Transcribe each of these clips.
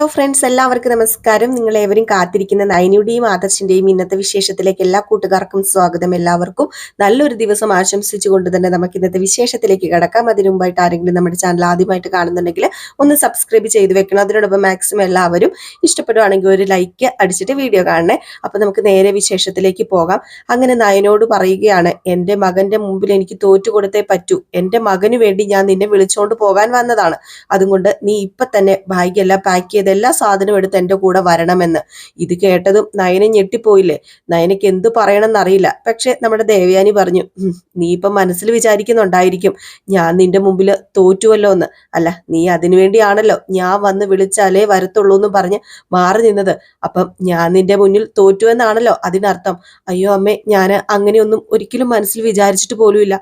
Hello friends, എല്ലാവർക്കും നമസ്കാരം. നിങ്ങൾ ഏവരും കാത്തിരിക്കുന്ന നയനിയുടെയും ആദർശിന്റെയും ഇന്നത്തെ വിശേഷത്തിലേക്ക് എല്ലാ കൂട്ടുകാർക്കും സ്വാഗതം. എല്ലാവർക്കും നല്ലൊരു ദിവസം ആശംസിച്ചുകൊണ്ട് തന്നെ നമുക്ക് ഇന്നത്തെ വിശേഷത്തിലേക്ക് കടക്കാം. അതിനു മുമ്പായിട്ട് ആരെങ്കിലും നമ്മുടെ ചാനൽ ആദ്യമായിട്ട് കാണുന്നുണ്ടെങ്കിൽ ഒന്ന് സബ്സ്ക്രൈബ് ചെയ്ത് വെക്കണം. അതിനോടൊപ്പം മാക്സിമം എല്ലാവരും ഇഷ്ടപ്പെടുവാണെങ്കിൽ ഒരു ലൈക്ക് അടിച്ചിട്ട് വീഡിയോ കാണണേ. അപ്പൊ നമുക്ക് നേരെ വിശേഷത്തിലേക്ക് പോകാം. അങ്ങനെ നയനോട് പറയുകയാണ്, എന്റെ മകന്റെ മുമ്പിൽ എനിക്ക് തോറ്റു കൊടുത്തേ പറ്റൂ. എന്റെ മകന് വേണ്ടി ഞാൻ നിന്നെ വിളിച്ചോണ്ട് പോകാൻ വന്നതാണ്. അതുകൊണ്ട് നീ ഇപ്പൊ തന്നെ ബാഗെല്ലാം പാക്ക് ചെയ്ത് എല്ലാ സാധനവും എടുത്ത് എന്റെ കൂടെ വരണമെന്ന്. ഇത് കേട്ടതും നയന ഞെട്ടിപ്പോയില്ലേ. നയനക്ക് എന്ത് പറയണമെന്നറിയില്ല. പക്ഷെ നമ്മുടെ ദേവയാനി പറഞ്ഞു, നീ ഇപ്പം മനസ്സിൽ വിചാരിക്കുന്നുണ്ടായിരിക്കും ഞാൻ നിന്റെ മുമ്പിൽ തോറ്റുവല്ലോ എന്ന്. അല്ല, നീ അതിനു വേണ്ടിയാണല്ലോ ഞാൻ വന്ന് വിളിച്ചാലേ വരത്തുള്ളൂ എന്ന് പറഞ്ഞ് മാറി നിന്നത്. അപ്പം ഞാൻ നിന്റെ മുന്നിൽ തോറ്റു എന്നാണല്ലോ അതിനർത്ഥം. അയ്യോ അമ്മേ, ഞാൻ അങ്ങനെയൊന്നും ഒരിക്കലും മനസ്സിൽ വിചാരിച്ചിട്ട് പോലുമില്ല.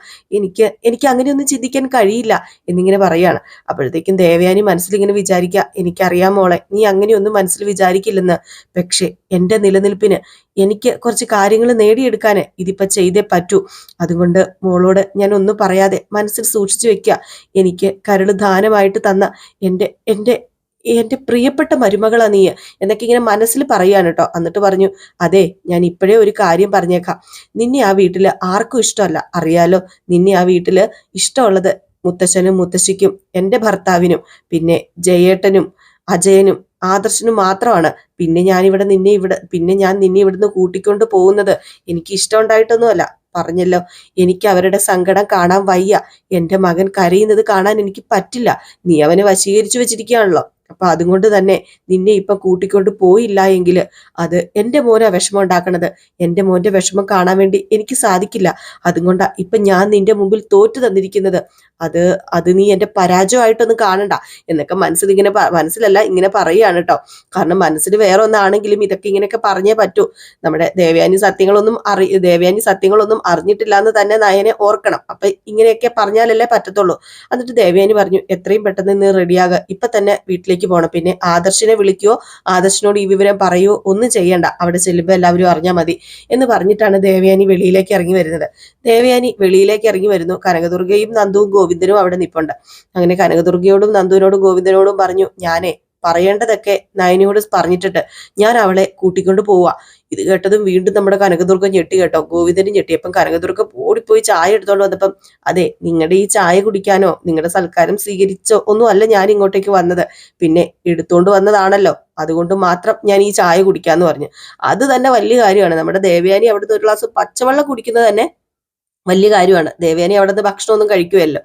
എനിക്ക് അങ്ങനെയൊന്നും ചിന്തിക്കാൻ കഴിയില്ല എന്നിങ്ങനെ പറയാണ്. അപ്പോഴത്തേക്കും ദേവയാനി മനസ്സിലിങ്ങനെ വിചാരിക്കുക, എനിക്കറിയാം മോളെ, നീ അങ്ങനെയൊന്നും മനസ്സിൽ വിചാരിക്കില്ലെന്ന്. പക്ഷെ എന്റെ നിലനിൽപ്പിന് എനിക്ക് കുറച്ച് കാര്യങ്ങൾ നേടിയെടുക്കാൻ ഇതിപ്പോ ചെയ്തേ പറ്റൂ. അതുകൊണ്ട് മോളോട് ഞാൻ ഒന്നും പറയാതെ മനസ്സിൽ സൂക്ഷിച്ചു വെക്കുക. എനിക്ക് കരള് ദാനമായിട്ട് തന്ന എന്റെ എന്റെ എന്റെ പ്രിയപ്പെട്ട മരുമകളാ നീ എന്നൊക്കെ ഇങ്ങനെ മനസ്സിൽ പറയാണ് കേട്ടോ. എന്നിട്ട് പറഞ്ഞു, അതെ, ഞാൻ ഇപ്പോഴേ ഒരു കാര്യം പറഞ്ഞേക്കാം. നിന്നെ ആ വീട്ടില് ആർക്കും ഇഷ്ടമല്ല, അറിയാലോ. നിന്നെ ആ വീട്ടില് ഇഷ്ടമുള്ളത് മുത്തശ്ശനും മുത്തശ്ശിക്കും എന്റെ ഭർത്താവിനും പിന്നെ ജയേട്ടനും അജയനും ആദർശനും മാത്രമാണ്. പിന്നെ ഞാൻ നിന്നെ ഇവിടുന്ന് കൂട്ടിക്കൊണ്ട് പോകുന്നത് എനിക്ക് ഇഷ്ടമുണ്ടായിട്ടൊന്നുമല്ല. പറഞ്ഞല്ലോ, എനിക്ക് അവരുടെ സങ്കടം കാണാൻ വയ്യ. എന്റെ മകൻ കരയുന്നത് കാണാൻ എനിക്ക് പറ്റില്ല. നീ അവനെ വശീകരിച്ചു വെച്ചിരിക്കുകയാണല്ലോ. അപ്പൊ അതുകൊണ്ട് തന്നെ നിന്നെ ഇപ്പൊ കൂട്ടിക്കൊണ്ട് പോയില്ല എങ്കിൽ അത് എന്റെ മോനാ വിഷമം ഉണ്ടാക്കണത്. എന്റെ മോന്റെ വിഷമം കാണാൻ വേണ്ടി എനിക്ക് സാധിക്കില്ല. അതുകൊണ്ടാ ഇപ്പൊ ഞാൻ നിന്റെ മുമ്പിൽ തോറ്റു തന്നിരിക്കുന്നത്. അത് അത് നീ എന്റെ പരാജയമായിട്ടൊന്നും കാണണ്ട എന്നൊക്കെ മനസ്സിലല്ല ഇങ്ങനെ പറയുകയാണ് കേട്ടോ. കാരണം മനസ്സിൽ വേറെ ഒന്നാണെങ്കിലും ഇതൊക്കെ ഇങ്ങനെയൊക്കെ പറഞ്ഞേ പറ്റൂ. നമ്മുടെ ദേവയാനി സത്യങ്ങളൊന്നും അറിഞ്ഞിട്ടില്ല എന്ന് തന്നെ നയനെ ഓർക്കണം. അപ്പൊ ഇങ്ങനെയൊക്കെ പറഞ്ഞാലല്ലേ പറ്റത്തുള്ളൂ. എന്നിട്ട് ദേവയാനി പറഞ്ഞു, എത്രയും പെട്ടെന്ന് നീ റെഡിയാകുക, ഇപ്പൊ തന്നെ വീട്ടിലേക്ക് പോകണം. പിന്നെ ആദർശിനെ വിളിക്കുകയോ ആദർശിനോട് ഈ വിവരം പറയുകയോ ഒന്നും ചെയ്യണ്ട. അവിടെ ചെല്ലുമ്പോൾ എല്ലാവരും അറിഞ്ഞാൽ മതി എന്ന് പറഞ്ഞിട്ടാണ് ദേവയാനി വെളിയിലേക്ക് ഇറങ്ങി വരുന്നത്. ദേവയാനി വെളിയിലേക്ക് ഇറങ്ങി വരുന്നു. കനകദുർഗയും നന്ദുവും ഗോവിന്ദനും അവിടെ നിൽപ്പുണ്ട്. അങ്ങനെ കനകദുർഗയോടും നന്ദുവിനോടും ഗോവിന്ദനോടും പറഞ്ഞു, ഞാനേ പറയേണ്ടതൊക്കെ നയനിയോട് പറഞ്ഞിട്ടിട്ട് ഞാൻ അവളെ കൂട്ടിക്കൊണ്ട് പോവാ. ഇത് കേട്ടതും വീണ്ടും നമ്മുടെ കനകദുർഗ ഞെട്ടി കേട്ടോ. ഗോവിന്ദനും ഞെട്ടി. അപ്പം കനകദുർഗ ഓടിപ്പോയി ചായ എടുത്തോണ്ട് വന്നപ്പം, അതെ, നിങ്ങളുടെ ഈ ചായ കുടിക്കാനോ നിങ്ങളുടെ സൽക്കാരം സ്വീകരിച്ചോ ഒന്നും അല്ല ഞാൻ ഇങ്ങോട്ടേക്ക് വന്നത്. പിന്നെ എടുത്തോണ്ട് വന്നതാണല്ലോ, അതുകൊണ്ട് മാത്രം ഞാൻ ഈ ചായ കുടിക്കാന്ന് പറഞ്ഞു. അത് തന്നെ വലിയ കാര്യമാണ്. നമ്മുടെ ദേവയാനി അവിടുന്ന് ഒരു ഗ്ലാസ് പച്ചവെള്ളം കുടിക്കുന്നത് തന്നെ വലിയ കാര്യമാണ്. ദേവയാനി അവിടെ നിന്ന് ഭക്ഷണമൊന്നും കഴിക്കുമല്ലോ.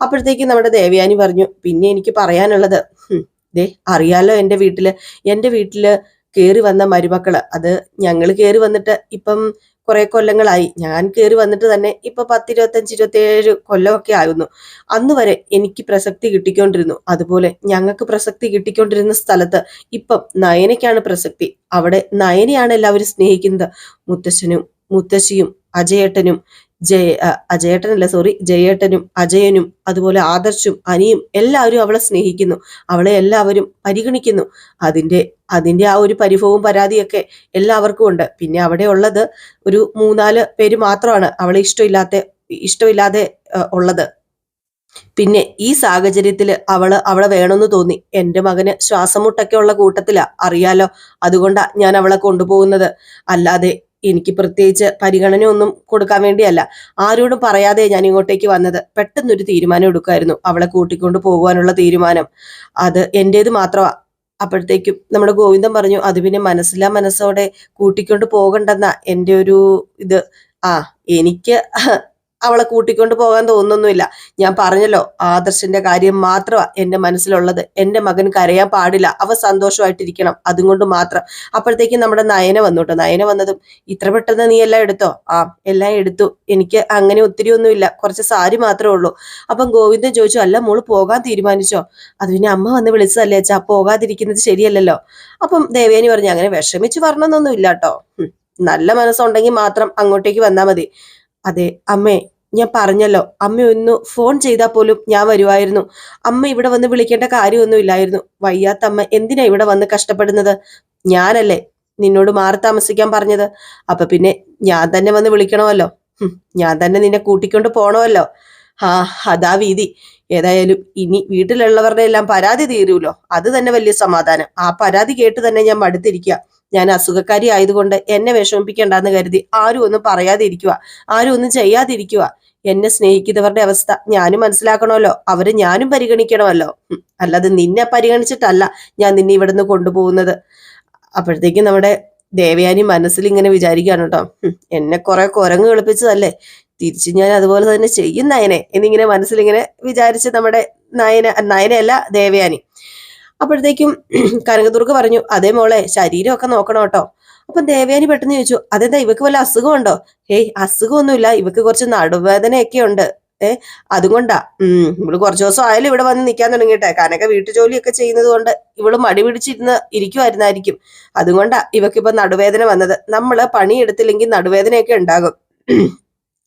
അപ്പോഴത്തേക്കും നമ്മുടെ ദേവയാനി പറഞ്ഞു, പിന്നെ എനിക്ക് പറയാനുള്ളത്, ദേ അറിയാലോ, എന്റെ വീട്ടില് കേറി വന്ന മരുമക്കള്, അത് ഞങ്ങൾ കേറി വന്നിട്ട് ഇപ്പം കുറെ കൊല്ലങ്ങളായി. ഞാൻ കേറി വന്നിട്ട് തന്നെ ഇപ്പൊ 10, 25, 27 കൊല്ലമൊക്കെ ആകുന്നു. അന്ന് വരെ എനിക്ക് പ്രസക്തി കിട്ടിക്കൊണ്ടിരുന്നു. അതുപോലെ ഞങ്ങൾക്ക് പ്രസക്തി കിട്ടിക്കൊണ്ടിരുന്ന സ്ഥലത്ത് ഇപ്പം നയനയ്ക്കാണ് പ്രസക്തി. അവിടെ നയനയാണ് എല്ലാവരും സ്നേഹിക്കുന്നത്. മുത്തശ്ശനും മുത്തശ്ശിയും അജയേട്ടനും ജയേട്ടനും അജയനും അതുപോലെ ആദർശും അനിയും എല്ലാവരും അവളെ സ്നേഹിക്കുന്നു. അവളെ എല്ലാവരും പരിഗണിക്കുന്നു. അതിന്റെ ആ ഒരു പരിഭവവും പരാതിയൊക്കെ എല്ലാവർക്കും ഉണ്ട്. പിന്നെ അവിടെ ഉള്ളത് ഒരു 3-4 പേര് മാത്രമാണ് അവളെ ഇഷ്ടമില്ലാതെ ഉള്ളത്. പിന്നെ ഈ സാഹചര്യത്തില് അവളെ വേണമെന്ന് തോന്നി. എന്റെ മകന് ശ്വാസമുട്ടൊക്കെ ഉള്ള കൂട്ടത്തിലാ, അറിയാലോ. അതുകൊണ്ടാ ഞാൻ അവളെ കൊണ്ടുപോകുന്നത്. അല്ലാതെ എനിക്ക് പ്രത്യേകിച്ച് പരിഗണന ഒന്നും കൊടുക്കാൻ വേണ്ടിയല്ല. ആരോടും പറയാതെ ഞാൻ ഇങ്ങോട്ടേക്ക് വന്നത്. പെട്ടെന്നൊരു തീരുമാനം എടുക്കുമായിരുന്നു, അവളെ കൂട്ടിക്കൊണ്ട് പോകുവാനുള്ള തീരുമാനം. അത് എന്റേത് മാത്രമാ. അപ്പോഴത്തേക്കും നമ്മുടെ ഗോവിന്ദൻ പറഞ്ഞു, അത് പിന്നെ മനസ്സോടെ കൂട്ടിക്കൊണ്ട് പോകണ്ടെന്ന എന്റെ ഒരു ഇത്. ആ എനിക്ക് അവളെ കൂട്ടിക്കൊണ്ട് പോകാൻ തോന്നുന്നൊന്നുമില്ല. ഞാൻ പറഞ്ഞല്ലോ, ആദർശന്റെ കാര്യം മാത്രമാ എന്റെ മനസ്സിലുള്ളത്. എന്റെ മകൻ കരയാൻ പാടില്ല, അവ സന്തോഷമായിട്ടിരിക്കണം, അതുകൊണ്ട് മാത്രം. അപ്പോഴത്തേക്കും നമ്മുടെ നയന വന്നു കേട്ടോ. നയന വന്നതും, ഇത്ര പെട്ടെന്ന് നീ എല്ലാം എടുത്തോ? ആ, എല്ലാം എടുത്തു. എനിക്ക് അങ്ങനെ ഒത്തിരി ഒന്നുമില്ല, കുറച്ച് സാരി മാത്രമേ ഉള്ളൂ. അപ്പം ഗോവിന്ദൻ ചോദിച്ചു, അല്ല മോള് പോകാൻ തീരുമാനിച്ചോ? അത് പിന്നെ അമ്മ വന്ന് വിളിച്ചതല്ലേ അച്ഛാ, പോകാതിരിക്കുന്നത് ശരിയല്ലല്ലോ. അപ്പം ദേവയാനി പറഞ്ഞു, അങ്ങനെ വിഷമിച്ച് വരണമെന്നൊന്നും ഇല്ല കേട്ടോ. നല്ല മനസ്സുണ്ടെങ്കിൽ മാത്രം അങ്ങോട്ടേക്ക് വന്നാൽ മതി. അതെ അമ്മേ, ഞാൻ പറഞ്ഞല്ലോ, അമ്മ ഒന്ന് ഫോൺ ചെയ്താൽ പോലും ഞാൻ വരുമായിരുന്നു. അമ്മ ഇവിടെ വന്ന് വിളിക്കേണ്ട കാര്യമൊന്നും ഇല്ലായിരുന്നു. വയ്യാത്ത അമ്മ എന്തിനാ ഇവിടെ വന്ന് കഷ്ടപ്പെടുന്നത്? ഞാനല്ലേ നിന്നോട് മാറി താമസിക്കാൻ പറഞ്ഞത്. അപ്പൊ പിന്നെ ഞാൻ തന്നെ വന്ന് വിളിക്കണമല്ലോ. ഞാൻ തന്നെ നിന്നെ കൂട്ടിക്കൊണ്ട് പോണമല്ലോ. ആ, അതാ വീതി. ഏതായാലും ഇനി വീട്ടിലുള്ളവരുടെ എല്ലാം പരാതി തീരുമല്ലോ, അത് തന്നെ വലിയ സമാധാനം. ആ പരാതി കേട്ട് തന്നെ ഞാൻ മടുത്തിരിക്കുക. ഞാൻ അസുഖക്കാരി ആയതുകൊണ്ട് എന്നെ വിഷമിപ്പിക്കണ്ടെന്ന് കരുതി ആരും ഒന്നും പറയാതെ ഇരിക്കുക, ആരും ഒന്നും ചെയ്യാതിരിക്കുക. എന്നെ സ്നേഹിക്കുന്നവരുടെ അവസ്ഥ ഞാനും മനസ്സിലാക്കണമല്ലോ, അവരെ ഞാനും പരിഗണിക്കണമല്ലോ. അല്ലാതെ നിന്നെ പരിഗണിച്ചിട്ടല്ല ഞാൻ നിന്നെ ഇവിടുന്ന് കൊണ്ടുപോകുന്നത്. അപ്പോഴത്തേക്കും നമ്മുടെ ദേവയാനി മനസ്സിൽ ഇങ്ങനെ വിചാരിക്കുകയാണ് കേട്ടോ, എന്നെ കുറെ കുരങ്ങ് കളിപ്പിച്ചതല്ലേ, തിരിച്ച് ഞാൻ അതുപോലെ തന്നെ ചെയ്യും നയനെ എന്നിങ്ങനെ മനസ്സിലിങ്ങനെ വിചാരിച്ച് നമ്മുടെ നയനയല്ല ദേവയാനി. അപ്പോഴത്തേക്കും കനകദുർഗ പറഞ്ഞു, അതേ മോളെ ശരീരമൊക്കെ നോക്കണം കേട്ടോ. അപ്പൊ ദേവയാനി പെട്ടെന്ന് ചോദിച്ചു, അതെന്താ ഇവക്ക് വല്ല അസുഖമുണ്ടോ? ഹേയ്, അസുഖമൊന്നുമില്ല, ഇവക്ക് കുറച്ച് നടുവേദനയൊക്കെ ഉണ്ട്. അതുകൊണ്ടാ. ഇവള് കുറച്ചു ദിവസം ആയാലും ഇവിടെ വന്ന് നിൽക്കാൻ തുടങ്ങിട്ടെ. കനക വീട്ടുജോലിയൊക്കെ ചെയ്യുന്നത് കൊണ്ട് ഇവള് മടി ഇരിക്കുമായിരുന്നായിരിക്കും. അതുകൊണ്ടാ ഇവക്കിപ്പോ നടുവേദന വന്നത്. നമ്മള് പണിയെടുത്തില്ലെങ്കിൽ നടുവേദനയൊക്കെ ഉണ്ടാകും.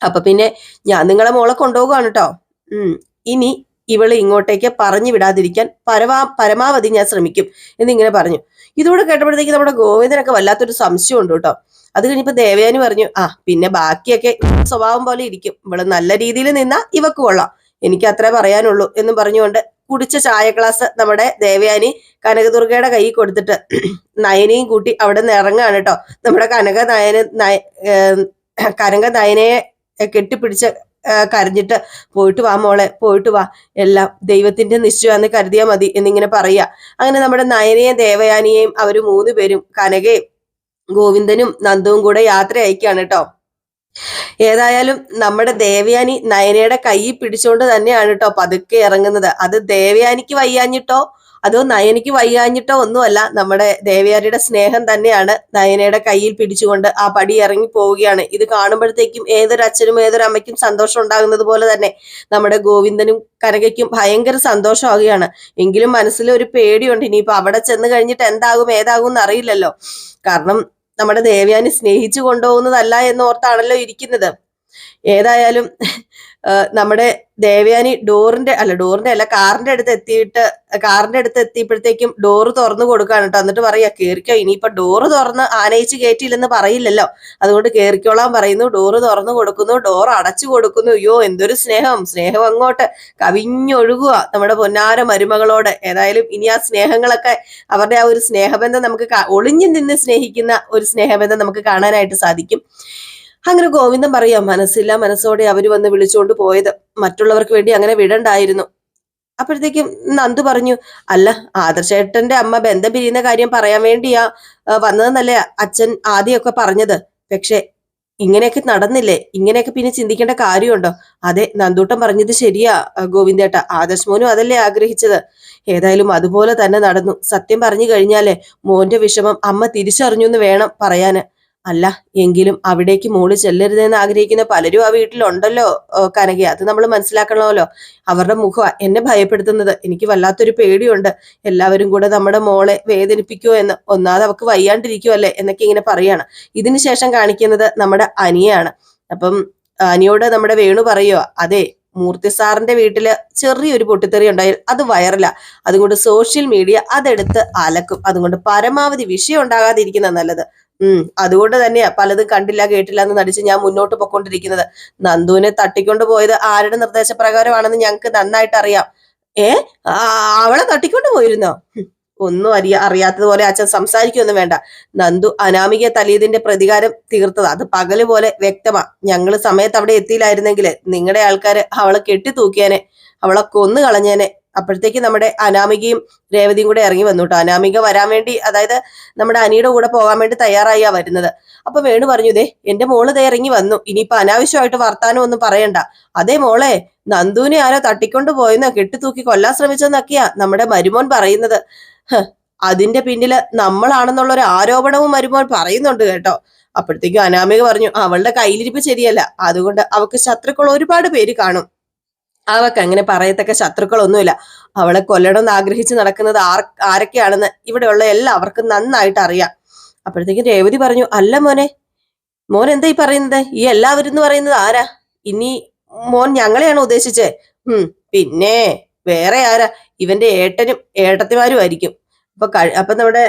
അപ്പൊ പിന്നെ ഞാൻ നിങ്ങളെ മോളെ കൊണ്ടുപോകുകയാണ് കേട്ടോ. ഇനി ഇവള് ഇങ്ങോട്ടേക്ക് പറഞ്ഞു വിടാതിരിക്കാൻ പരമാവധി ഞാൻ ശ്രമിക്കും എന്നിങ്ങനെ പറഞ്ഞു. ഇതുകൂടെ കേട്ടപ്പോഴത്തേക്ക് നമ്മുടെ ഗോവിന്ദനൊക്കെ വല്ലാത്തൊരു സംശയം ഉണ്ട് കേട്ടോ. അത് കഴിഞ്ഞപ്പോ ദേവയാനി പറഞ്ഞു, പിന്നെ ബാക്കിയൊക്കെ സ്വഭാവം പോലെ ഇരിക്കും, ഇവള് നല്ല രീതിയിൽ നിന്നാ ഇവക്ക് കൊള്ളാം, എനിക്ക് അത്രേ പറയാനുള്ളൂ എന്നും പറഞ്ഞുകൊണ്ട് കുടിച്ച ചായ ഗ്ലാസ് നമ്മുടെ ദേവയാനി കനകദുർഗയുടെ കൈ കൊടുത്തിട്ട് നയനെയും കൂട്ടി അവിടെ നിന്ന് ഇറങ്ങാണ് കേട്ടോ. നമ്മുടെ കനക നയനയെ കെട്ടിപ്പിടിച്ച് കരഞ്ഞിട്ട്, പോയിട്ട് വാ മോളെ, പോയിട്ട് വാ, എല്ലാം ദൈവത്തിന്റെ നിശ്ചയമാണെന്ന് കരുതിയാൽ മതി എന്നിങ്ങനെ പറയാ. അങ്ങനെ നമ്മുടെ നയനയും ദേവയാനിയെയും അവര് 3 പേരും കനകയും ഗോവിന്ദനും നന്ദുവും കൂടെ യാത്ര അയക്കാണ് കേട്ടോ. ഏതായാലും നമ്മുടെ ദേവയാനി നയനയുടെ കൈ പിടിച്ചുകൊണ്ട് തന്നെയാണ് കേട്ടോ പതുക്കെ ഇറങ്ങുന്നത്. അത് ദേവയാനിക്ക് വയ്യാഞ്ഞിട്ടോ അതോ നയനയ്ക്ക് വയ്യാഞ്ഞിട്ടോ ഒന്നുമല്ല, നമ്മുടെ ദേവയാനിയുടെ സ്നേഹം തന്നെയാണ് നയനയുടെ കയ്യിൽ പിടിച്ചുകൊണ്ട് ആ പടി ഇറങ്ങി പോവുകയാണ്. ഇത് കാണുമ്പോഴത്തേക്കും ഏതൊരു അച്ഛനും ഏതൊരു അമ്മയ്ക്കും സന്തോഷം ഉണ്ടാകുന്നത് പോലെ തന്നെ നമ്മുടെ ഗോവിന്ദനും കനകയ്ക്കും ഭയങ്കര സന്തോഷമാവുകയാണ്. എങ്കിലും മനസ്സിൽ ഒരു പേടിയുണ്ട്, ഇനിയിപ്പോ അവിടെ ചെന്ന് കഴിഞ്ഞിട്ട് എന്താകും ഏതാകും എന്ന് അറിയില്ലല്ലോ. കാരണം നമ്മുടെ ദേവയാനി സ്നേഹിച്ചു കൊണ്ടുപോകുന്നതല്ല എന്നോർത്താണല്ലോ ഇരിക്കുന്നത്. ഏതായാലും നമ്മുടെ ദേവയാനി കാറിന്റെ അടുത്ത് എത്തിയപ്പോഴത്തേക്കും ഡോറ് തുറന്നു കൊടുക്കാണ് കേട്ടോ. എന്നിട്ട് പറയാ, കേറിക്കോ, ഇനിയിപ്പൊ ഡോറ് തുറന്ന് ആനയിച്ച് കയറ്റിയില്ലെന്ന് പറയില്ലല്ലോ, അതുകൊണ്ട് കേറിക്കോളാൻ പറയുന്നു. ഡോറ് തുറന്നു കൊടുക്കുന്നു, ഡോർ അടച്ചു കൊടുക്കുന്നു. അയ്യോ, എന്തൊരു സ്നേഹം അങ്ങോട്ട് കവിഞ്ഞൊഴുകുക നമ്മുടെ പൊന്നാര മരുമകളോട്. ഏതായാലും ഇനി ആ സ്നേഹങ്ങളൊക്കെ, അവരുടെ ആ ഒരു സ്നേഹബന്ധം നമുക്ക് ഒളിഞ്ഞു നിന്ന് സ്നേഹിക്കുന്ന ഒരു സ്നേഹബന്ധം നമുക്ക് കാണാനായിട്ട് സാധിക്കും. അങ്ങനെ ഗോവിന്ദൻ പറയാം, മനസ്സില്ല മനസ്സോടെ അവര് വന്ന് വിളിച്ചുകൊണ്ട് പോയത്, മറ്റുള്ളവർക്ക് വേണ്ടി അങ്ങനെ വിടണ്ടായിരുന്നു. അപ്പോഴത്തേക്കും നന്ദു പറഞ്ഞു, അല്ല, ആദർശേട്ടന്റെ അമ്മ ബന്ധം പിരിയുന്ന കാര്യം പറയാൻ വേണ്ടിയാ വന്നതെന്നല്ലേ അച്ഛൻ ആദ്യമൊക്കെ പറഞ്ഞത്. പക്ഷെ ഇങ്ങനെയൊക്കെ നടന്നില്ലേ, ഇങ്ങനെയൊക്കെ പിന്നെ ചിന്തിക്കേണ്ട കാര്യമുണ്ടോ? അതെ, നന്ദൂട്ടൻ പറഞ്ഞത് ശരിയാ ഗോവിന്ദേട്ട, ആദർശ് മോനും അതല്ലേ ആഗ്രഹിച്ചത്. ഏതായാലും അതുപോലെ തന്നെ നടന്നു. സത്യം പറഞ്ഞു കഴിഞ്ഞാലേ മോന്റെ വിഷമം അമ്മ തിരിച്ചറിഞ്ഞു എന്ന് വേണം പറയാന്. അല്ല എങ്കിലും അവിടേക്ക് മോള് ചെല്ലരുതെന്ന് ആഗ്രഹിക്കുന്ന പലരും ആ വീട്ടിലുണ്ടല്ലോ കനക, അത് നമ്മൾ മനസ്സിലാക്കണമല്ലോ. അവരുടെ മുഖം എന്നെ ഭയപ്പെടുത്തുന്നത്. എനിക്ക് വല്ലാത്തൊരു പേടിയുണ്ട്, എല്ലാവരും കൂടെ നമ്മുടെ മോളെ വേദനിപ്പിക്കുമോ എന്ന്. ഒന്നാമത് അവക്ക് വയ്യാണ്ടിരിക്കുമല്ലേ എന്നൊക്കെ ഇങ്ങനെ പറയാണ്. ഇതിനുശേഷം കാണിക്കുന്നത് നമ്മുടെ അനിയാണ്. അപ്പം അനിയോട് നമ്മുടെ വേണു പറയുക, അതെ, മൂർത്തി സാറിന്റെ വീട്ടില് ചെറിയൊരു പൊട്ടിത്തെറി ഉണ്ടായാൽ അത് വൈറലാ, അതുകൊണ്ട് സോഷ്യൽ മീഡിയ അതെടുത്ത് അലക്കും. അതുകൊണ്ട് പരമാവധി വിഷയം ഉണ്ടാകാതിരിക്കുന്ന നല്ലത്. അതുകൊണ്ട് തന്നെയാ പലതും കണ്ടില്ല കേട്ടില്ല എന്ന് നടിച്ച് ഞാൻ മുന്നോട്ട് പൊക്കൊണ്ടിരിക്കുന്നത്. നന്ദുവിനെ തട്ടിക്കൊണ്ട് പോയത് ആരുടെ നിർദ്ദേശപ്രകാരമാണെന്ന് ഞങ്ങൾക്ക് നന്നായിട്ട് അറിയാം. അവളെ തട്ടിക്കൊണ്ട് പോയിരുന്നോ? ഒന്നും അറിയാത്തതുപോലെ അച്ഛൻ സംസാരിക്കൊന്നും വേണ്ട. നന്ദു അനാമികയെ തല്ലിയതിന്റെ പ്രതികാരം തീർത്തത് അത് പകല് പോലെ വ്യക്തമാ. ഞങ്ങള് സമയത്ത് അവിടെ എത്തിയില്ലായിരുന്നെങ്കിൽ നിങ്ങളുടെ ആൾക്കാര് അവളെ കെട്ടിത്തൂക്കിയാനെ, അവളെ കൊന്നു കളഞ്ഞേനെ. അപ്പോഴത്തേക്ക് നമ്മുടെ അനാമികയും രേവതിയും കൂടെ ഇറങ്ങി വന്നു കേട്ടോ. അനാമിക വരാൻ വേണ്ടി, അതായത് നമ്മുടെ അനിയുടെ കൂടെ പോകാൻ വേണ്ടി തയ്യാറായിയാ വരുന്നത്. അപ്പൊ വേണു പറഞ്ഞു, ദേ എന്റെ മോള് ദേ ഇറങ്ങി വന്നു, ഇനിയിപ്പൊ അനാവശ്യമായിട്ട് വർത്താനം ഒന്നും പറയണ്ട. അതേ മോളെ, നന്ദുവിനെ ആരോ തട്ടിക്കൊണ്ട് പോയെന്നോ കെട്ടിത്തൂക്കി കൊല്ലാൻ ശ്രമിച്ചെന്നൊക്കെയാ നമ്മുടെ മരുമോൻ പറയുന്നത്. അതിന്റെ പിന്നില് നമ്മളാണെന്നുള്ള ഒരു ആരോപണവും മരുമോൻ പറയുന്നുണ്ട് കേട്ടോ. അപ്പോഴത്തേക്കും അനാമിക പറഞ്ഞു, അവളുടെ കയ്യിലിരിപ്പ് ശരിയല്ല, അതുകൊണ്ട് അവക്ക് ശത്രുക്കൾ ഒരുപാട് പേര് കാണും, അവക്ക് അങ്ങനെ പറയത്തക്ക ശത്രുക്കളൊന്നുമില്ല. അവളെ കൊല്ലണമെന്ന് ആഗ്രഹിച്ച് നടക്കുന്നത് ആരൊക്കെയാണെന്ന് ഇവിടെയുള്ള എല്ലാവർക്കും നന്നായിട്ട് അറിയാം. അപ്പോഴത്തേക്കും രേവതി പറഞ്ഞു, അല്ല മോൻ എന്താ ഈ പറയുന്നത്? ഈ എല്ലാവരും എന്ന് പറയുന്നത് ആരാ? ഇനി മോൻ ഞങ്ങളെയാണ് ഉദ്ദേശിച്ചേ? പിന്നെ വേറെ ആരാ? ഇവന്റെ ഏട്ടനും ഏട്ടത്തിമാരും ആയിരിക്കും. അപ്പൊ നമ്മുടെ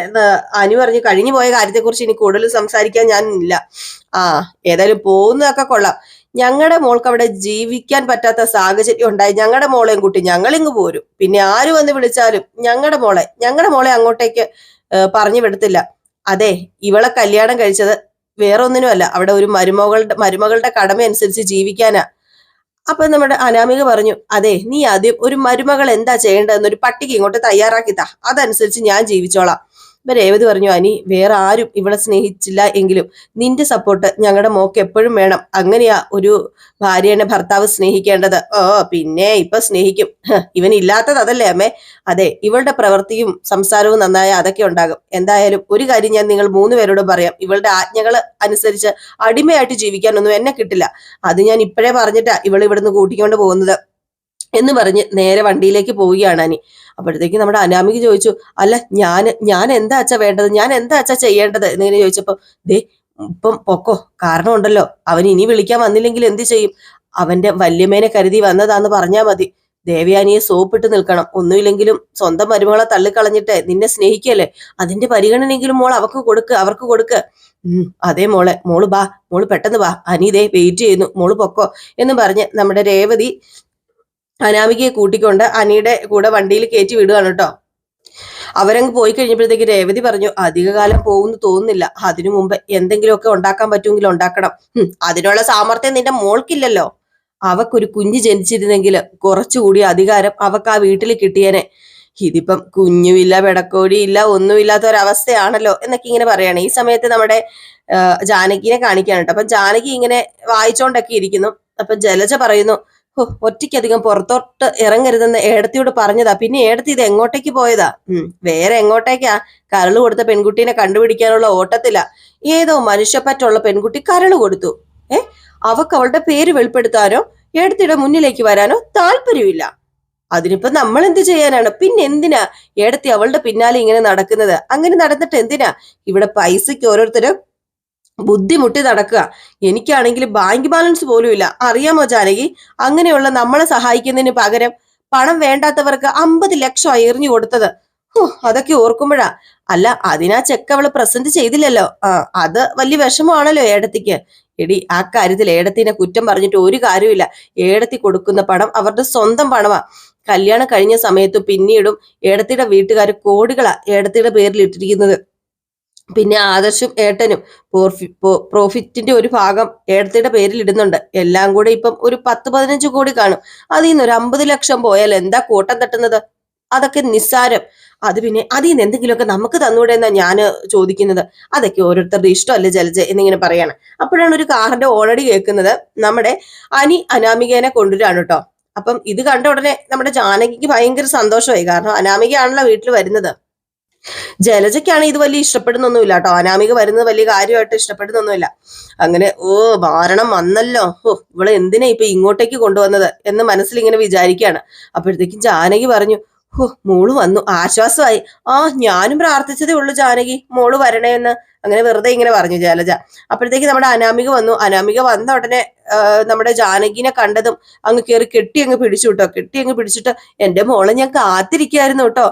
അനു പറഞ്ഞു, കഴിഞ്ഞു പോയ കാര്യത്തെക്കുറിച്ച് ഇനി കൂടുതൽ സംസാരിക്കാൻ ഞാൻ ഇല്ല. ഏതായാലും പോകുന്നതൊക്കെ കൊള്ളാം. ഞങ്ങളുടെ മോൾക്ക് അവിടെ ജീവിക്കാൻ പറ്റാത്ത സാഹചര്യം ഉണ്ടായി. ഞങ്ങളുടെ മോളെയും കൂട്ടി ഞങ്ങളിങ്ങ് പോരും. പിന്നെ ആര് വന്ന് വിളിച്ചാലും ഞങ്ങളുടെ മോളെ അങ്ങോട്ടേക്ക് പറഞ്ഞു വിടത്തില്ല. അതെ, ഇവളെ കല്യാണം കഴിച്ചത് വേറെ ഒന്നിനുമല്ല, അവിടെ ഒരു മരുമകളുടെ കടമ അനുസരിച്ച് ജീവിക്കാനാ. അപ്പൊ നമ്മുടെ അനാമിക പറഞ്ഞു, അതെ, നീ ആദ്യം ഒരു മരുമകൾ എന്താ ചെയ്യേണ്ടതെന്നൊരു പട്ടിക ഇങ്ങോട്ട് തയ്യാറാക്കി താ, അതനുസരിച്ച് ഞാൻ ജീവിച്ചോളാം. ഇപ്പൊ രേവതി പറഞ്ഞു, അനി വേറെ ആരും ഇവളെ സ്നേഹിച്ചില്ല എങ്കിലും നിന്റെ സപ്പോർട്ട് ഞങ്ങളുടെ മോക്ക് എപ്പോഴും വേണം. അങ്ങനെയാ ഒരു ഭാര്യനെ ഭർത്താവ് സ്നേഹിക്കേണ്ടത്. ഓ പിന്നെ ഇപ്പൊ സ്നേഹിക്കും. ഇവൻ ഇല്ലാത്തത് അതല്ലേ അമ്മേ? അതെ, ഇവളുടെ പ്രവൃത്തിയും സംസാരവും നന്നായ അതൊക്കെ ഉണ്ടാകും. എന്തായാലും ഒരു കാര്യം ഞാൻ നിങ്ങൾ 3 പേരോടും പറയാം, ഇവളുടെ ആജ്ഞകൾ അനുസരിച്ച് അടിമയായിട്ട് ജീവിക്കാനൊന്നും എന്നെ കിട്ടില്ല. അത് ഞാൻ ഇപ്പോഴേ പറഞ്ഞിട്ടാ ഇവൾ ഇവിടുന്ന് കൂട്ടിക്കൊണ്ട് പോകുന്നത് എന്ന് പറഞ്ഞ് നേരെ വണ്ടിയിലേക്ക് പോവുകയാണ് അനി. അപ്പോഴത്തേക്ക് നമ്മുടെ അനാമിക ചോദിച്ചു, അല്ല ഞാൻ എന്താ അച്ഛ വേണ്ടത്, ഞാൻ എന്താ അച്ഛ ചെയ്യേണ്ടത് എന്നിങ്ങനെ ചോദിച്ചപ്പോ, ദേ ഇപ്പം പൊക്കോ, കാരണം ഉണ്ടല്ലോ അവൻ ഇനി വിളിക്കാൻ വന്നില്ലെങ്കിൽ എന്ത് ചെയ്യും? അവന്റെ വല്യമ്മേനെ കരുതി വന്നതാന്ന് പറഞ്ഞാ മതി. ദേവയാനിയെ സോപ്പിട്ട് നിൽക്കണം. ഒന്നുമില്ലെങ്കിലും സ്വന്തം മരുമകളെ തള്ളിക്കളഞ്ഞിട്ട് നിന്നെ സ്നേഹിക്കല്ലേ, അതിന്റെ പരിഗണനെങ്കിലും മോൾ അവർക്ക് കൊടുക്ക്. അതെ മോള് ബാ, മോള് പെട്ടെന്ന് ബാ, അനി ദേ വെയിറ്റ് ചെയ്യുന്നു, മോള് പൊക്കോ എന്ന് പറഞ്ഞ് നമ്മുടെ രേവതി അനാമികയെ കൂട്ടിക്കൊണ്ട് അനിയുടെ കൂടെ വണ്ടിയിൽ കയറ്റി വിടുകയാണ് കേട്ടോ. അവരങ്ങ് പോയി കഴിഞ്ഞപ്പോഴത്തേക്ക് രേവതി പറഞ്ഞു, അധികകാലം പോകുന്നു തോന്നുന്നില്ല. അതിനു മുമ്പ് എന്തെങ്കിലുമൊക്കെ ഉണ്ടാക്കാൻ പറ്റുമെങ്കിൽ ഉണ്ടാക്കണം. അതിനുള്ള സാമർത്ഥ്യം നിന്റെ മോൾക്കില്ലല്ലോ. അവക്കൊരു കുഞ്ഞ് ജനിച്ചിരുന്നെങ്കിൽ കുറച്ചുകൂടി അധികാരം അവക്ക് ആ വീട്ടിൽ കിട്ടിയേനെ. ഇതിപ്പം കുഞ്ഞുമില്ല, പെടക്കോടിയില്ല, ഒന്നുമില്ലാത്ത ഒരവസ്ഥയാണല്ലോ എന്നൊക്കെ ഇങ്ങനെ പറയാണ്. ഈ സമയത്ത് നമ്മുടെ ജാനകിനെ കാണിക്കാണ് കേട്ടോ. അപ്പൊ ജാനകി ഇങ്ങനെ വായിച്ചോണ്ടൊക്കെ ഇരിക്കുന്നു. അപ്പൊ ജലജ പറയുന്നു, ഒറ്റയ്ക്കധികം പുറത്തോട്ട് ഇറങ്ങരുതെന്ന് ഏടത്തിയോട് പറഞ്ഞതാ, പിന്നെ ഏടത്തി ഇത് എങ്ങോട്ടേക്ക് പോയതാ? വേറെ എങ്ങോട്ടേക്കാ? കരള് കൊടുത്ത പെൺകുട്ടീനെ കണ്ടുപിടിക്കാനുള്ള ഓട്ടത്തില. ഏതോ മനുഷ്യപ്പറ്റുള്ള പെൺകുട്ടി കരള് കൊടുത്തു. അവക്ക് അവളുടെ പേര് വെളിപ്പെടുത്താനോ ഏടത്തിയുടെ മുന്നിലേക്ക് വരാനോ താല്പര്യമില്ല. അതിനിപ്പോ നമ്മൾ എന്ത് ചെയ്യാനാണ്? പിന്നെ എന്തിനാ ഏടത്തി അവളുടെ പിന്നാലെ ഇങ്ങനെ നടക്കുന്നത്? അങ്ങനെ നടന്നിട്ട് എന്തിനാ? ഇവിടെ പൈസക്ക് ഓരോരുത്തരും ബുദ്ധിമുട്ടി നടക്കുക. എനിക്കാണെങ്കിൽ ബാങ്ക് ബാലൻസ് പോലും ഇല്ല, അറിയാമോ ജാനകി? അങ്ങനെയുള്ള നമ്മളെ സഹായിക്കുന്നതിന് പകരം പണം വേണ്ടാത്തവർക്ക് 50 ലക്ഷം എറിഞ്ഞു കൊടുത്തത്. അതൊക്കെ ഓർക്കുമ്പോഴാ. അല്ല, അതിനാ ചെക്ക് അവള് പ്രസന്റ് ചെയ്തില്ലല്ലോ. അത് വലിയ വിഷമമാണല്ലോ ഏടത്തിക്ക്. എടി, ആ കാര്യത്തിൽ ഏടത്തിനെ കുറ്റം പറഞ്ഞിട്ട് ഒരു കാര്യമില്ല. ഏടത്തി കൊടുക്കുന്ന പണം അവരുടെ സ്വന്തം പണമാ. കല്യാണം കഴിഞ്ഞ സമയത്തും പിന്നീടും ഏടത്തിയുടെ വീട്ടുകാർ കോടികളാ ഏടത്തിയുടെ പേരിൽ ഇട്ടിരിക്കുന്നത്. പിന്നെ ആദർശും ഏട്ടനും പ്രോഫിറ്റിന്റെ ഒരു ഭാഗം ഏടത്തിയുടെ പേരിൽ ഇടുന്നുണ്ട്. എല്ലാം കൂടെ ഇപ്പം ഒരു 10-15 കോടി കാണും. അതിൽ നിന്ന് ഒരു 50 ലക്ഷം പോയാൽ എന്താ കൂട്ടം തട്ടുന്നത്? അതൊക്കെ നിസ്സാരം. അത് പിന്നെ അതിൽ നിന്ന് എന്തെങ്കിലുമൊക്കെ നമുക്ക് തന്നൂടെ എന്നാ ഞാൻ ചോദിക്കുന്നത്. അതൊക്കെ ഓരോരുത്തരുടെ ഇഷ്ടമല്ലേ ജലജ എന്നിങ്ങനെ പറയാണ്. അപ്പോഴാണ് ഒരു കാറിന്റെ ഓൾറെഡി കേൾക്കുന്നത്. നമ്മുടെ അനാമികേനെ കൊണ്ടുവരാണ് കേട്ടോ. അപ്പം ഇത് കണ്ട ഉടനെ നമ്മുടെ ജാനകിക്ക് ഭയങ്കര സന്തോഷമായി. കാരണം അനാമികയാണല്ലോ വീട്ടിൽ വരുന്നത്. ജലജയ്ക്കാണ് ഇത് വലിയ ഇഷ്ടപ്പെടുന്നൊന്നുമില്ല കേട്ടോ. അനാമിക വരുന്നത് വലിയ കാര്യമായിട്ട് ഇഷ്ടപ്പെടുന്നൊന്നുമില്ല. അങ്ങനെ മാരണം വന്നല്ലോ, ഇവളെ എന്തിനാ ഇപ്പൊ ഇങ്ങോട്ടേക്ക് കൊണ്ടുവന്നത് എന്ന് മനസ്സിൽ ഇങ്ങനെ വിചാരിക്കുകയാണ്. അപ്പോഴത്തേക്കും ജാനകി പറഞ്ഞു, മോള് വന്നു, ആശ്വാസമായി. ഞാനും പ്രാർത്ഥിച്ചതേ ഉള്ളൂ ജാനകി, മോള് വരണേ എന്ന്. അങ്ങനെ വെറുതെ ഇങ്ങനെ പറഞ്ഞു ജലജ. അപ്പോഴത്തേക്ക് നമ്മുടെ അനാമിക വന്നു. അനാമിക വന്ന ഉടനെ നമ്മുടെ ജാനകിനെ കണ്ടതും അങ്ങ് കയറി കെട്ടി അങ്ങ് പിടിച്ചിട്ട്, എന്റെ മോളെ ഞാൻ കാത്തിരിക്കായിരുന്നു കേട്ടോ.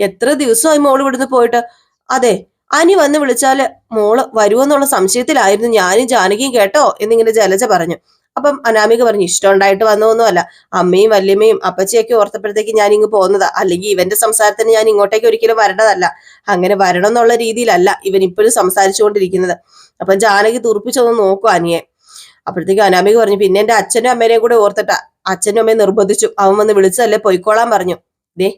എത്ര ദിവസമായി മോള് ഇവിടുന്ന് പോയിട്ട്. അതെ, അനി വന്ന് വിളിച്ചാല് മോള് വരുമെന്നുള്ള സംശയത്തിലായിരുന്നു ഞാനും ജാനകിയും കേട്ടോ എന്നിങ്ങനെ ജലജ പറഞ്ഞു. അപ്പം അനാമിക പറഞ്ഞു, ഇഷ്ടം ഉണ്ടായിട്ട് വന്നതൊന്നുമല്ല, അമ്മയും വല്യമ്മയും അപ്പച്ചിയൊക്കെ ഓർത്തപ്പോഴത്തേക്ക് ഞാൻ ഇങ്ങ് പോകുന്നതാ. അല്ലെങ്കിൽ ഇവന്റെ സംസാരത്തിന് ഞാൻ ഇങ്ങോട്ടേക്ക് ഒരിക്കലും വരേണ്ടതല്ല. അങ്ങനെ വരണം എന്നുള്ള രീതിയിലല്ല ഇവൻ ഇപ്പോഴും സംസാരിച്ചുകൊണ്ടിരിക്കുന്നത്. അപ്പം ജാനകി തുറപ്പിച്ചൊന്ന് നോക്കും അനിയെ. അപ്പോഴത്തേക്ക് അനാമിക പറഞ്ഞു, പിന്നെ എന്റെ അച്ഛനും അമ്മേനെയും കൂടെ ഓർത്തിട്ടാ. അച്ഛനും അമ്മയും നിർബന്ധിച്ചു, അവൻ വന്ന് വിളിച്ചതല്ലേ പൊയ്ക്കോളാൻ പറഞ്ഞു. ദേ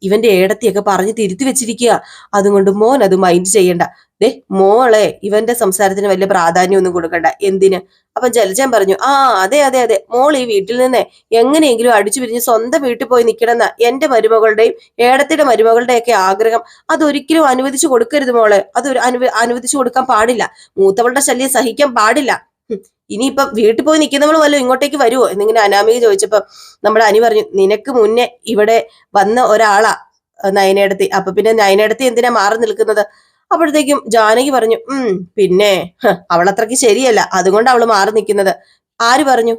ഇവന്റെ ഏടത്തിയൊക്കെ പറഞ്ഞ് തിരുത്തി വെച്ചിരിക്കുക. അതുകൊണ്ട് മോൻ അത് മൈൻഡ് ചെയ്യണ്ട. ദേ മോളെ ഇവന്റെ സംസാരത്തിന് വലിയ പ്രാധാന്യം ഒന്നും കൊടുക്കണ്ട. എന്തിന്? അപ്പൊ ജലജൻ പറഞ്ഞു, അതെ അതെ അതെ, മോൾ ഈ വീട്ടിൽ നിന്ന് എങ്ങനെയെങ്കിലും അടിച്ചു പിരിഞ്ഞ് സ്വന്തം വീട്ടിൽ പോയി നിൽക്കണമെന്ന എന്റെ മരുമകളുടെയും ഏടത്തിയുടെ മരുമകളുടെയൊക്കെ ആഗ്രഹം. അതൊരിക്കലും അനുവദിച്ചു കൊടുക്കരുത് മോളെ. അത് അനുവദിച്ചു കൊടുക്കാൻ പാടില്ല. മൂത്തവളുടെ ശല്യം സഹിക്കാൻ പാടില്ല. ഇനിയിപ്പം വീട്ടിൽ പോയി നിൽക്കുന്നവൾ വല്ലതും ഇങ്ങോട്ടേക്ക് വരുമോ എന്നിങ്ങനെ അനാമിക ചോദിച്ചപ്പോ നമ്മുടെ അനി പറഞ്ഞു, നിനക്ക് മുന്നേ ഇവിടെ വന്ന ഒരാളാ നയനേടത്തി. അപ്പൊ പിന്നെ നയനേടത്തി എന്തിനാ മാറി നിൽക്കുന്നത്? അപ്പോഴത്തേക്കും ജാനകി പറഞ്ഞു, പിന്നെ അവളത്രയ്ക്ക് ശരിയല്ല, അതുകൊണ്ട് അവള് മാറി നിൽക്കുന്നത്. ആര് പറഞ്ഞു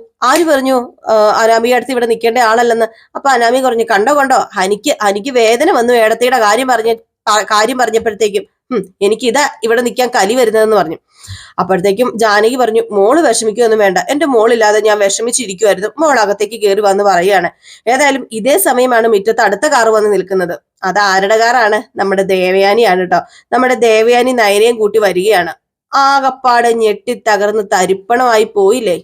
അനാമിക അടുത്ത് ഇവിടെ നിൽക്കേണ്ട ആളല്ലെന്ന്? അപ്പൊ അനാമിക പറഞ്ഞു, കണ്ടോ അനിക്ക് വേദന വന്നു ഏടത്തിയുടെ കാര്യം പറഞ്ഞപ്പോഴത്തേക്കും. എനിക്ക് ഇതാ ഇവിടെ നിൽക്കാൻ കലി വരുന്നതെന്ന് പറഞ്ഞു. അപ്പോഴത്തേക്കും ജാനകി പറഞ്ഞു, മോള് വിഷമിക്കുകയൊന്നും വേണ്ട, എന്റെ മോളില്ലാതെ ഞാൻ വിഷമിച്ചിരിക്കുമായിരുന്നു, മോൾ അകത്തേക്ക് കയറി വന്ന് പറയുകയാണ്. ഏതായാലും ഇതേ സമയമാണ് മുറ്റത്ത് അടുത്ത കാറ് വന്ന് നിൽക്കുന്നത്. അത് ആരുടെ കാറാണ്? നമ്മുടെ ദേവയാനിയാണ് കേട്ടോ. നമ്മുടെ ദേവയാനി നയനയും കൂട്ടി വരികയാണ്. ആകപ്പാടെ ഞെട്ടി തകർന്ന് തരിപ്പണമായി പോയില്ലേ.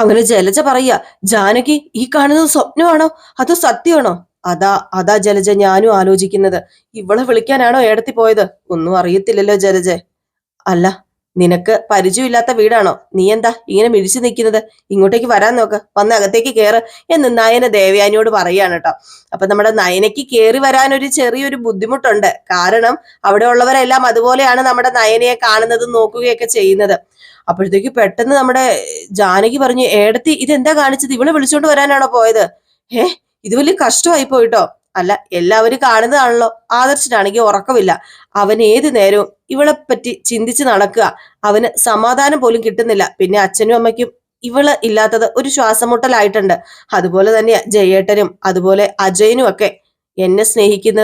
അങ്ങനെ ജലജ പറയുക, ജാനകി ഈ കാണുന്നത് സ്വപ്നമാണോ അതോ സത്യമാണോ? അതാ ജലജ ഞാനും ആലോചിക്കുന്നത്. ഇവളെ വിളിക്കാനാണോ ഏടത്തി പോയത്? ഒന്നും അറിയത്തില്ലല്ലോ ജലജ. അല്ല, നിനക്ക് പരിചയമില്ലാത്ത വീടാണോ? നീ എന്താ ഇങ്ങനെ മിഴിച്ചു നിൽക്കുന്നത്? ഇങ്ങോട്ടേക്ക് വരാൻ നോക്ക്, വന്ന് അകത്തേക്ക് കയറ് എന്ന് നയന ദേവയാനിയോട് പറയാണ് കേട്ടോ. അപ്പൊ നമ്മുടെ നയനയ്ക്ക് കയറി വരാൻ ഒരു ചെറിയൊരു ബുദ്ധിമുട്ടുണ്ട്. കാരണം അവിടെ ഉള്ളവരെല്ലാം അതുപോലെയാണ് നമ്മുടെ നയനയെ കാണുന്നതും നോക്കുകയൊക്കെ ചെയ്യുന്നത്. അപ്പോഴത്തേക്ക് പെട്ടെന്ന് നമ്മുടെ ജാനകി പറഞ്ഞു, ഏടത്തി ഇതെന്താ കാണിച്ചത്? ഇവളെ വിളിച്ചോണ്ട് വരാനാണോ പോയത്? ഇത് വലിയ കഷ്ടമായി പോയിട്ടോ. അല്ല, എല്ലാവരും കാണുന്നതാണല്ലോ. ആദർശനാണെങ്കിൽ ഉറക്കമില്ല. അവൻ ഏത് നേരവും ഇവളെ പറ്റി ചിന്തിച്ച് നടക്കുക. അവന് സമാധാനം പോലും കിട്ടുന്നില്ല. പിന്നെ അച്ഛനും അമ്മയ്ക്കും ഇവള് ഇല്ലാത്തത് ഒരു ശ്വാസമുട്ടലായിട്ടുണ്ട്. അതുപോലെ തന്നെയാ ജയേട്ടനും അതുപോലെ അജയനും ഒക്കെ. എന്നെ സ്നേഹിക്കുന്ന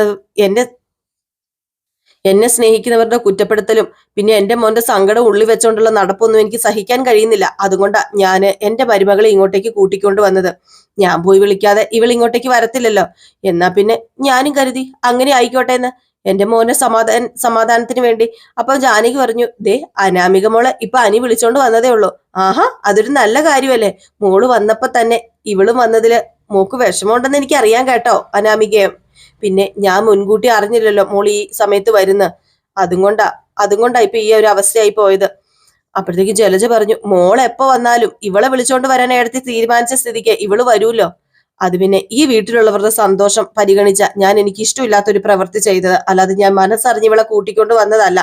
എന്നെ സ്നേഹിക്കുന്നവരുടെ കുറ്റപ്പെടുത്തലും പിന്നെ എന്റെ മോന്റെ സങ്കടം ഉള്ളി വെച്ചോണ്ടുള്ള നടപ്പൊന്നും എനിക്ക് സഹിക്കാൻ കഴിയുന്നില്ല. അതുകൊണ്ടാ ഞാന് എന്റെ മരുമകളെ ഇങ്ങോട്ടേക്ക് കൂട്ടിക്കൊണ്ട് വന്നത്. ഞാൻ പോയി വിളിക്കാതെ ഇവൾ ഇങ്ങോട്ടേക്ക് വരത്തില്ലല്ലോ. എന്നാ പിന്നെ ഞാനും കരുതി അങ്ങനെ ആയിക്കോട്ടെ എന്ന്, എന്റെ മോനെ സമാധാനത്തിന് വേണ്ടി. അപ്പൊ ജാനകി പറഞ്ഞു, ദേ അനാമിക മോളെ ഇപ്പൊ അനി വിളിച്ചോണ്ട് വന്നതേ ഉള്ളൂ. ആഹാ, അതൊരു നല്ല കാര്യമല്ലേ. മോള് വന്നപ്പോ തന്നെ ഇവളും വന്നതില് മോക്ക് വിഷമമുണ്ടെന്ന് എനിക്ക് അറിയാൻ കേട്ടോ അനാമികയും. പിന്നെ ഞാൻ മുൻകൂട്ടി അറിഞ്ഞില്ലല്ലോ മോൾ ഈ സമയത്ത് വരുന്ന. അതുകൊണ്ടാ ഇപ്പൊ ഈ ഒരു അവസ്ഥയായി പോയത്. അപ്പോഴത്തേക്ക് ജലജ പറഞ്ഞു, മോൾ എപ്പോ വന്നാലും ഇവളെ വിളിച്ചോണ്ട് വരാൻ എടുത്ത് തീരുമാനിച്ച സ്ഥിതിക്ക് ഇവള് വരൂല്ലോ. അത് പിന്നെ ഈ വീട്ടിലുള്ളവരുടെ സന്തോഷം പരിഗണിച്ച ഞാൻ എനിക്ക് ഇഷ്ടമില്ലാത്തൊരു പ്രവൃത്തി ചെയ്തത്. അല്ലാതെ ഞാൻ മനസ്സറിഞ്ഞ് ഇവളെ കൂട്ടിക്കൊണ്ട് വന്നതല്ല.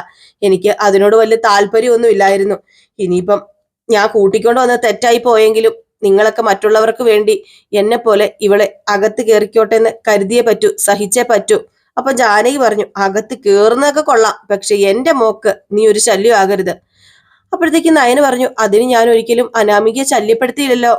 എനിക്ക് അതിനോട് വലിയ താല്പര്യമൊന്നും ഇല്ലായിരുന്നു. ഇനിയിപ്പം ഞാൻ കൂട്ടിക്കൊണ്ട് വന്നത് തെറ്റായി പോയെങ്കിലും നിങ്ങളൊക്കെ മറ്റുള്ളവർക്ക് വേണ്ടി എന്നെ പോലെ ഇവളെ അകത്ത് കയറിക്കോട്ടെ എന്ന് കരുതിയേ പറ്റൂ, സഹിച്ചേ പറ്റൂ. അപ്പൊ ജാനകി പറഞ്ഞു, അകത്ത് കയറുന്നതൊക്കെ കൊള്ളാം, പക്ഷെ എന്റെ മോക്ക് നീ ഒരു ശല്യം ആകരുത്. അപ്പോഴത്തേക്ക് നയന് പറഞ്ഞു, അതിന് ഞാൻ ഒരിക്കലും അനാമികയെ ശല്യപ്പെടുത്തിയില്ലല്ലോ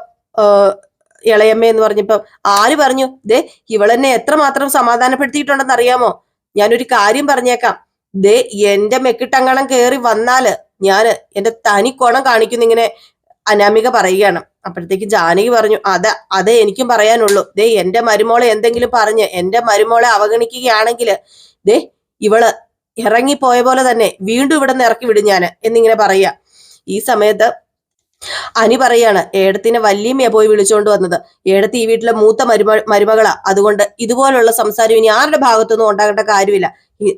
ഇളയമ്മ എന്ന് പറഞ്ഞപ്പോ ആര് പറഞ്ഞു? ദേ ഇവളെന്നെ എത്രമാത്രം സമാധാനപ്പെടുത്തിയിട്ടുണ്ടെന്ന് അറിയാമോ? ഞാനൊരു കാര്യം പറഞ്ഞേക്കാം. ദേ എന്റെ മെക്കിട്ടങ്ങണം കയറി വന്നാല് ഞാന് എന്റെ തനി കോണം കാണിക്കുന്ന ഇങ്ങനെ അനാമിക പറയുകയാണ്. അപ്പോഴത്തേക്ക് ജാനകി പറഞ്ഞു, അതേ എനിക്കും പറയാനുള്ളൂ. ദേ എന്റെ മരുമോളെ എന്തെങ്കിലും പറഞ്ഞ് എന്റെ മരുമോളെ അവഗണിക്കുകയാണെങ്കിൽ ദേ ഇവള് ഇറങ്ങിപ്പോയ പോലെ തന്നെ വീണ്ടും ഇവിടെ നിന്ന് ഇറക്കി വിടും ഞാന് എന്നിങ്ങനെ പറയുക. ഈ സമയത്ത് അനി പറയാണ്, ഏടത്തിനെ വല്യമ്മയെ പോയി വിളിച്ചോണ്ട് വന്നത്. ഏടത്തി ഈ വീട്ടിലെ മൂത്ത മരുമകളാ. അതുകൊണ്ട് ഇതുപോലുള്ള സംസാരം ഇനി ആരുടെ ഭാഗത്തുനിന്നും ഉണ്ടാകേണ്ട കാര്യമില്ല.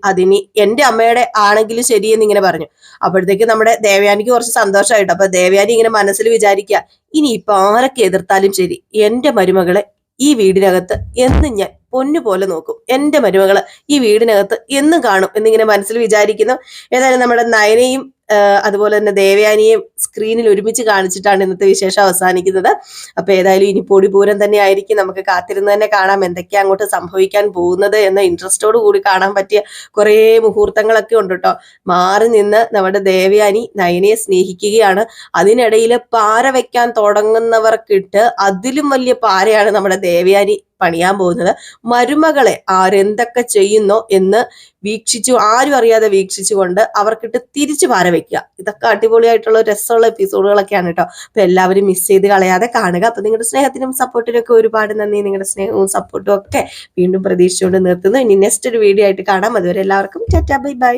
അതിനി എന്റെ അമ്മയുടെ ആണെങ്കിലും ശരിയെന്ന് ഇങ്ങനെ പറഞ്ഞു. അപ്പോഴത്തേക്ക് നമ്മുടെ ദേവയാനിക്ക് കുറച്ച് സന്തോഷമായിട്ട്. അപ്പൊ ദേവയാനി ഇങ്ങനെ മനസ്സിൽ വിചാരിക്കുക, ഇനി ഇപ്പൊ ആരൊക്കെ എതിർത്താലും ശരി എന്റെ മരുമകളെ ഈ വീടിനകത്ത് എന്നും ഞാൻ പൊന്നുപോലെ നോക്കും. എന്റെ മരുമകള് ഈ വീടിനകത്ത് എന്നും കാണും എന്നിങ്ങനെ മനസ്സിൽ വിചാരിക്കുന്നു. ഏതായാലും നമ്മുടെ നയനയും അതുപോലെ തന്നെ ദേവയാനിയും സ്ക്രീനിൽ ഒരുമിച്ച് കാണിച്ചിട്ടാണ് ഇന്നത്തെ വിശേഷം അവസാനിക്കുന്നത്. അപ്പൊ ഏതായാലും ഇനി പൊടിപൂരം തന്നെ ആയിരിക്കും. നമുക്ക് കാത്തിരുന്ന് തന്നെ കാണാം എന്തൊക്കെയാ അങ്ങോട്ട് സംഭവിക്കാൻ പോകുന്നത് എന്ന ഇൻട്രസ്റ്റോട് കൂടി കാണാൻ പറ്റിയ കുറെ മുഹൂർത്തങ്ങളൊക്കെ ഉണ്ട് കേട്ടോ. മാറി നിന്ന് നമ്മുടെ ദേവയാനി നയനയെ സ്നേഹിക്കുകയാണ്. അതിനിടയിൽ പാര വെക്കാൻ തുടങ്ങുന്നവർക്കിട്ട് അതിലും വലിയ പാരയാണ് നമ്മുടെ ദേവയാനി പണിയാൻ പോകുന്നത്. മരുമകളെ ആരെന്തൊക്കെ ചെയ്യുന്നോ എന്ന് ആരും അറിയാതെ വീക്ഷിച്ചുകൊണ്ട് അവർക്കിട്ട് തിരിച്ചു പാര വെക്കുക. ഇതൊക്കെ അടിപൊളിയായിട്ടുള്ള രസമുള്ള എപ്പിസോഡുകളൊക്കെയാണ് കേട്ടോ. അപ്പൊ എല്ലാവരും മിസ് ചെയ്ത് കളയാതെ കാണുക. അപ്പൊ നിങ്ങളുടെ സ്നേഹത്തിനും സപ്പോർട്ടിനും ഒക്കെ ഒരുപാട് നന്ദി. നിങ്ങളുടെ സ്നേഹവും സപ്പോർട്ടും ഒക്കെ വീണ്ടും പ്രതീക്ഷിച്ചുകൊണ്ട് നിർത്തുന്നു. ഇനി നെക്സ്റ്റ് ഒരു വീഡിയോ ആയിട്ട് കാണാം. അതുവരെ എല്ലാവർക്കും ടാറ്റാ, ബൈ ബൈ.